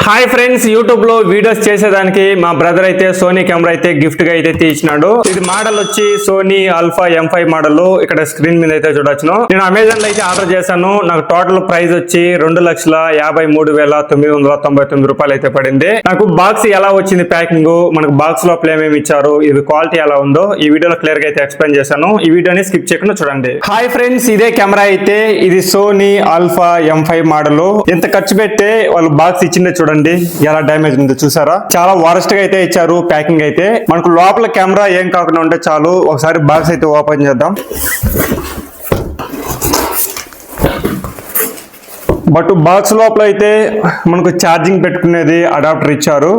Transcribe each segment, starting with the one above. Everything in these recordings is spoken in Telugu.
హాయ్ ఫ్రెండ్స్, యూట్యూబ్ లో వీడియోస్ చేసేదానికి మా బ్రదర్ అయితే సోనీ కెమెరా అయితే గిఫ్ట్ గా అయితే తీసినాడు. ఇది మోడల్ వచ్చి సోనీ ఆల్ఫా M5 మోడల్. ఇక్కడ స్క్రీన్ మీద అయితే చూడొచ్చును. నేను అమెజాన్ లో అయితే ఆర్డర్ చేశాను. నాకు టోటల్ ప్రైస్ వచ్చి 2,53,999 రూపాయలు అయితే పడింది. నాకు బాక్స్ ఎలా వచ్చింది, ప్యాకింగ్, మనకు బాక్స్ లోపల ఏమేమి ఇచ్చారు, ఇది క్వాలిటీ ఎలా ఉందో ఈ వీడియోలో క్లియర్ గా అయితే ఎక్స్ప్లెయిన్ చేశాను. ఈ వీడియోని స్కిప్ చేయకుండా చూడండి. హాయ్ ఫ్రెండ్స్, ఇదే కెమెరా అయితే ఇది సోనీ ఆల్ఫా M5 మోడల్. ఎంత ఖర్చు పెట్టే వాళ్ళు బాక్స్ ఇచ్చిందే చూడండి ఎలా డ్యామేజ్ ఉందో చూసారా. చాలా వరస్ట్ గా అయితే ఇచ్చారు ప్యాకింగ్ అయితే. మనకు లోపల కెమెరా ఏం కాకుండా ఉంటే చాలు. ఒకసారి బాక్స్ అయితే ఓపెన్ చేద్దాం. బట్ బాక్స్ లోపల అయితే మనకు ఛార్జింగ్ పెట్టుకునేది అడాప్టర్ ఇచ్చారు.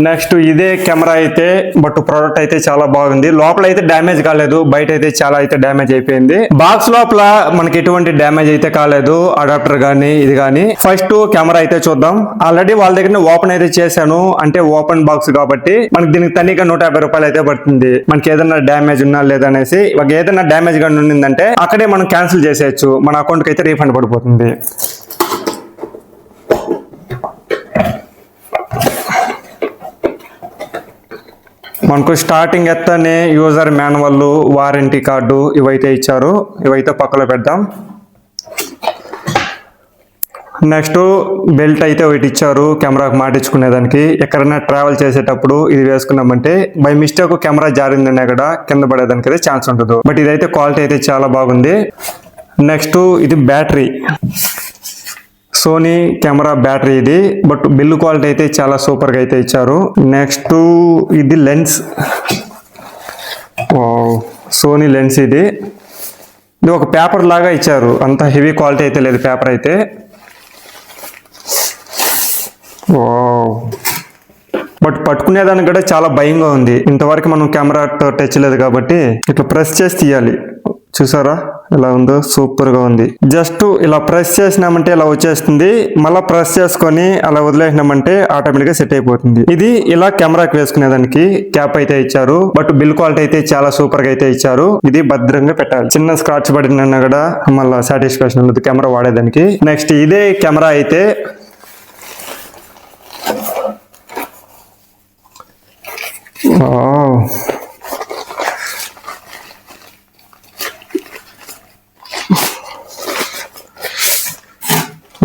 నెక్స్ట్ ఇదే కెమెరా అయితే బట్ ప్రోడక్ట్ అయితే చాలా బాగుంది. లోపల అయితే డ్యామేజ్ కాలేదు, బయట అయితే చాలా అయితే డ్యామేజ్ అయిపోయింది. బాక్స్ లోపల మనకి ఎటువంటి డ్యామేజ్ అయితే కాలేదు, అడాప్టర్ గానీ ఇది గానీ. ఫస్ట్ కెమెరా అయితే చూద్దాం. ఆల్రెడీ వాళ్ళ దగ్గర ఓపెన్ అయితే చేశాను, అంటే ఓపెన్ బాక్స్ కాబట్టి మనకి దీనికి తనీగా 150 రూపాయలు అయితే పడుతుంది. మనకి ఏదైనా డ్యామేజ్ ఉన్నా లేదనేసి. ఏదైనా డ్యామేజ్ గా ఉండిందంటే అక్కడే మనం క్యాన్సిల్ చేసేయచ్చు, మన అకౌంట్ కి అయితే రీఫండ్ పడిపోతుంది. మనకు స్టార్టింగ్ ఎత్తనే యూజర్ మాన్యువల్, వారంటీ కార్డు ఇవైతే ఇచ్చారు. ఇవైతే పక్కలో పెడదాం. నెక్స్ట్ బెల్ట్ అయితే ఒకటి ఇచ్చారు కెమెరాకు మాటించుకునేదానికి. ఎక్కడైనా ట్రావెల్ చేసేటప్పుడు ఇది వేసుకున్నామంటే బై మిస్టేక్ కెమెరా జారిందనే కూడా కింద పడేదానికి అయితే ఛాన్స్ ఉంటుంది. బట్ ఇదైతే క్వాలిటీ అయితే చాలా బాగుంది. నెక్స్ట్ ఇది బ్యాటరీ, సోనీ కెమెరా బ్యాటరీ ఇది. బట్ బిల్డ్ క్వాలిటీ అయితే చాలా సూపర్ గా అయితే ఇచ్చారు. నెక్స్ట్ ఇది లెన్స్, సోనీ లెన్స్. ఇది ఒక పేపర్ లాగా ఇచ్చారు, అంత హెవీ క్వాలిటీ అయితే లేదు పేపర్ అయితే. బట్ పట్టుకునేదానికి కూడా చాలా భయంగా ఉంది. ఇంతవరకు మనం కెమెరా టచ్ లేదు కాబట్టి ఇట్లా ప్రెస్ చేసి తీయాలి. చూసారా ఎలా ఉందో, సూపర్ గా ఉంది. జస్ట్ ఇలా ప్రెస్ చేసినామంటే ఇలా వచ్చేస్తుంది. మళ్ళీ ప్రెస్ చేసుకొని అలా వదిలేసినామంటే ఆటోమేటిక్ గా సెట్ అయిపోతుంది. ఇది ఇలా కెమెరాకి వేసుకునేదానికి క్యాప్ అయితే ఇచ్చారు. బట్ బిల్ క్వాలిటీ అయితే చాలా సూపర్ గా అయితే ఇచ్చారు. ఇది భద్రంగా పెట్టాలి, చిన్న స్క్రాచ్ పడినా కూడా మళ్ళీ సాటిస్ఫాక్షన్ ఉండదు కెమెరా వాడేదానికి. నెక్స్ట్ ఇదే కెమెరా అయితే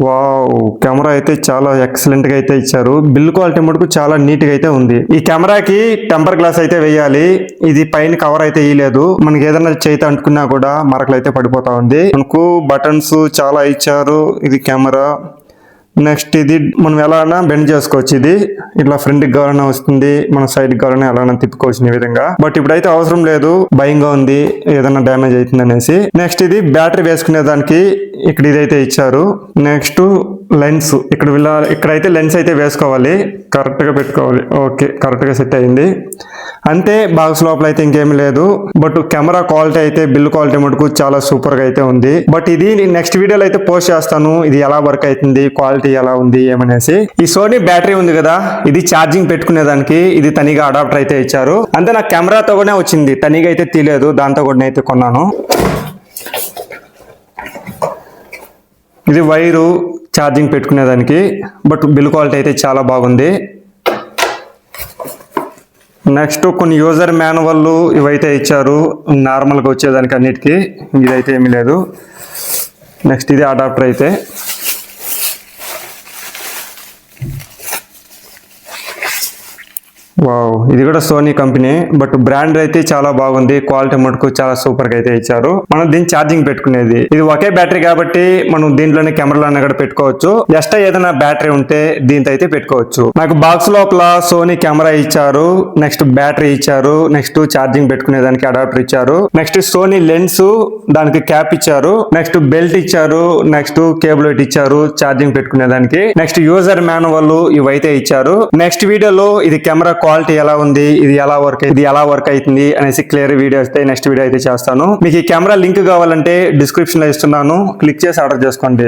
వావ్, కెమెరా అయితే చాలా ఎక్సలెంట్ గా అయితే ఇచ్చారు. బిల్ క్వాలిటీ మటుకు చాలా నీట్ గా అయితే ఉంది. ఈ కెమెరాకి టెంపర్ గ్లాస్ అయితే వేయాలి. ఇది పైన కవర్ అయితే వేయలేదు. మనకి ఏదైనా చేతి అంటుకున్నా కూడా మరకలు అయితే పడిపోతా ఉంది. మనకు బటన్స్ చాలా ఇచ్చారు. ఇది కెమెరా. నెక్స్ట్ ఇది మనం ఎలానా బెండ్ చేసుకోవచ్చు. ఇది ఇట్లా ఫ్రంట్ కి కావాలన్నా వస్తుంది, మన సైడ్ కి కావాలన్నా ఎలానా తిప్పుకోవచ్చు ఈ విధంగా. బట్ ఇప్పుడైతే అవసరం లేదు, భయంగా ఉంది ఏదైనా డ్యామేజ్ అవుతుంది అనేసి. నెక్స్ట్ ఇది బ్యాటరీ వేసుకునే దానికి ఇక్కడ ఇదైతే ఇచ్చారు. నెక్స్ట్ లెన్స్, ఇక్కడైతే లెన్స్ అయితే వేసుకోవాలి, కరెక్ట్ గా పెట్టుకోవాలి. ఓకే, కరెక్ట్ గా సెట్ అయింది. అంతే, బాక్స్ లోపల అయితే ఇంకేమీ లేదు. బట్ కెమెరా క్వాలిటీ అయితే బిల్ క్వాలిటీ మటుకు చాలా సూపర్ గా అయితే ఉంది. బట్ ఇది నెక్స్ట్ వీడియోలో అయితే పోస్ట్ చేస్తాను, ఇది ఎలా వర్క్ అవుతుంది, క్వాలిటీ ఎలా ఉంది ఏమనేసి. ఈ సోనీ బ్యాటరీ ఉంది కదా, ఇది ఛార్జింగ్ పెట్టుకునేదానికి ఇది తనిగా అడాప్టర్ అయితే ఇచ్చారు. అంతే, నాకు కెమెరాతో కూడా వచ్చింది, తనిగా అయితే తీయలేదు, దాంతో కూడా అయితే కొన్నాను. ఇది వైరు ఛార్జింగ్ పెట్టుకునేదానికి. బట్ బిల్ క్వాలిటీ అయితే చాలా బాగుంది. నెక్స్ట్ కొన్ని యూజర్ మాన్యువల్ ఇవైతే ఇచ్చారు నార్మల్గా వచ్చేదానికి అన్నిటికీ. ఇదైతే ఏమీ లేదు. నెక్స్ట్ ఇది అడాప్టర్ అయితే. వావ్, ఇది కూడా సోనీ కంపెనీ. బట్ బ్రాండ్ అయితే చాలా బాగుంది, క్వాలిటీ మటుకు చాలా సూపర్ గా అయితే ఇచ్చారు. మనం దీన్ని ఛార్జింగ్ పెట్టుకునేది. ఇది ఒకే బ్యాటరీ కాబట్టి మనం దీంట్లోనే కెమెరాలోనే కూడా పెట్టుకోవచ్చు. ఎక్స్ట్రా ఏదైనా బ్యాటరీ ఉంటే దీంతో అయితే పెట్టుకోవచ్చు. నాకు బాక్స్ లోపల సోనీ కెమెరా ఇచ్చారు, నెక్స్ట్ బ్యాటరీ ఇచ్చారు, నెక్స్ట్ ఛార్జింగ్ పెట్టుకునే దానికి అడాప్టర్ ఇచ్చారు, నెక్స్ట్ సోనీ లెన్స్ దానికి క్యాప్ ఇచ్చారు, నెక్స్ట్ బెల్ట్ ఇచ్చారు, నెక్స్ట్ కేబుల్ ఇచ్చారు ఛార్జింగ్ పెట్టుకునే దానికి, నెక్స్ట్ యూజర్ మాన్యువల్ ఇవైతే ఇచ్చారు. నెక్స్ట్ వీడియోలో ఇది కెమెరా క్వాలిటీ ఎలా ఉంది, ఇది ఎలా వర్క్ అవుతుంది అనేసి క్లియర్ వీడియో అయితే నెక్స్ట్ వీడియో అయితే చేస్తాను. మీకు ఈ కెమెరా లింక్ కావాలంటే డిస్క్రిప్షన్ లో ఇస్తున్నాను, క్లిక్ చేసి ఆర్డర్ చేసుకోండి.